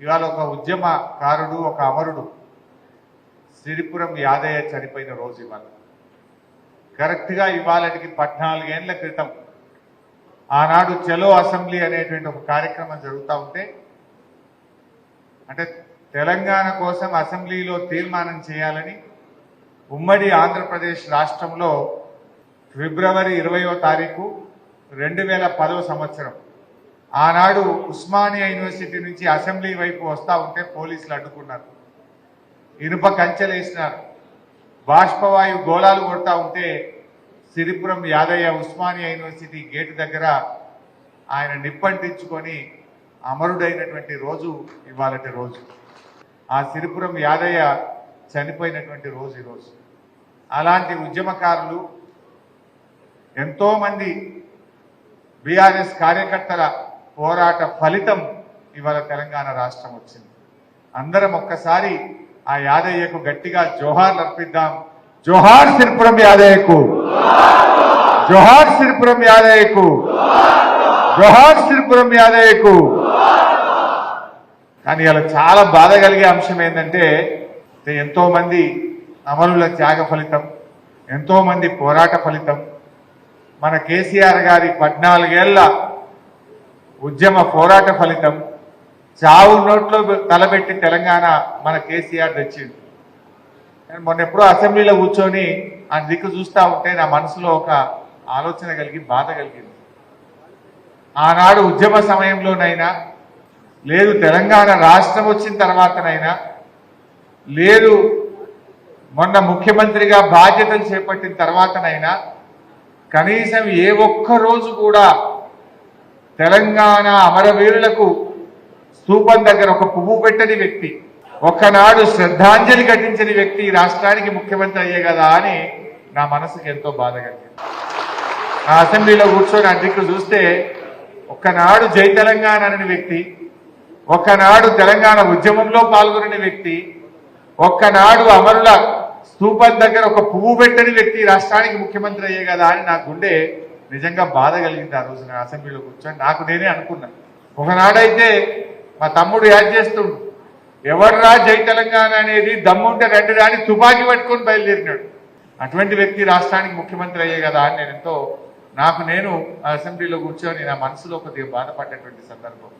ఇవాళ ఒక ఉద్యమకారుడు, ఒక అమరుడు సిరిపురం యాదయ్య చనిపోయిన రోజు ఇవాళ. కరెక్ట్గా ఇవాళకి 14 ఏళ్ల క్రితం ఆనాడు చలో అసెంబ్లీ అనేటువంటి ఒక కార్యక్రమం జరుగుతూ ఉంటే, అంటే తెలంగాణ కోసం అసెంబ్లీలో తీర్మానం చేయాలని ఉమ్మడి ఆంధ్రప్రదేశ్ రాష్ట్రంలో ఫిబ్రవరి 20వ తారీఖు 2010వ సంవత్సరం ఆనాడు ఉస్మానియా యూనివర్సిటీ నుంచి అసెంబ్లీ వైపు వస్తూ ఉంటే పోలీసులు అడ్డుకున్నారు, ఇనుప కంచెలు వేసినారు, బాష్పవాయు గోళాలు కొడతా ఉంటే సిరిపురం యాదయ్య ఉస్మానియా యూనివర్సిటీ గేటు దగ్గర ఆయన నిప్పంటించుకొని అమరుడైనటువంటి రోజు ఇవాళటి రోజు. ఆ సిరిపురం యాదయ్య చనిపోయినటువంటి రోజు ఈరోజు. అలాంటి ఉద్యమకారులు ఎంతోమంది బీఆర్ఎస్ కార్యకర్తల పోరాట ఫలితం ఇవాళ తెలంగాణ రాష్ట్రం వచ్చింది. అందరం ఒక్కసారి ఆ యాదయ్యకు గట్టిగా జోహార్లు అర్పిద్దాం. జోహార్ సిరిపురం యాదయ్యకు, జోహార్ సిరిపురం యాదయ్యకు, జోహార్ సిరిపురం యాదయ్యకు. కానీ ఇలా చాలా బాధ కలిగే అంశం ఏంటంటే, ఎంతో మంది అమరుల త్యాగ ఫలితం, ఎంతో మంది పోరాట ఫలితం, మన కేసీఆర్ గారి 14 ఏళ్ల ఉద్యమ పోరాట ఫలితం, చావు నోట్లో తలబెట్టి తెలంగాణ మన కేసీఆర్ తెచ్చింది. మొన్న ఎప్పుడో అసెంబ్లీలో కూర్చొని ఆ దిక్కు చూస్తూ ఉంటే నా మనసులో ఒక ఆలోచన కలిగి బాధ కలిగింది. ఆనాడు ఉద్యమ సమయంలోనైనా, లేదు తెలంగాణ రాష్ట్రం వచ్చిన తర్వాతనైనా, లేదు మొన్న ముఖ్యమంత్రిగా బాధ్యతలు చేపట్టిన తర్వాతనైనా కనీసం ఏ ఒక్క రోజు కూడా తెలంగాణ అమరవీరులకు స్తూపం దగ్గర ఒక పువ్వు పెట్టని వ్యక్తి, ఒక్కనాడు శ్రద్ధాంజలి ఘటించని వ్యక్తి రాష్ట్రానికి ముఖ్యమంత్రి అయ్యే కదా అని నా మనసుకు ఎంతో బాధ కలిగింది. ఆ అసెంబ్లీలో కూర్చొని అధికు చూస్తే ఒక్కనాడు జై తెలంగాణ అనే వ్యక్తి, ఒక్కనాడు తెలంగాణ ఉద్యమంలో పాల్గొని వ్యక్తి, ఒక్కనాడు అమరుల స్తూపం దగ్గర ఒక పువ్వు పెట్టని వ్యక్తి రాష్ట్రానికి ముఖ్యమంత్రి అయ్యే కదా అని నా గుండె నిజంగా బాధ కలిగింది. ఆ రోజు నా అసెంబ్లీలో కూర్చొని నాకు నేనే అనుకున్నాను, ఒకనాడైతే మా తమ్ముడు యాడ్ చేస్తుండు, ఎవర్రా జై తెలంగాణ అనేది, దమ్ముంటే రెండు రాని తుపాకీ పట్టుకొని బయలుదేరినాడు. అటువంటి వ్యక్తి రాష్ట్రానికి ముఖ్యమంత్రి అయ్యే కదా అని నేను ఎంతో నాకు నేను అసెంబ్లీలో కూర్చొని నా మనసులో కొద్దిగా బాధపడ్డటువంటి సందర్భం.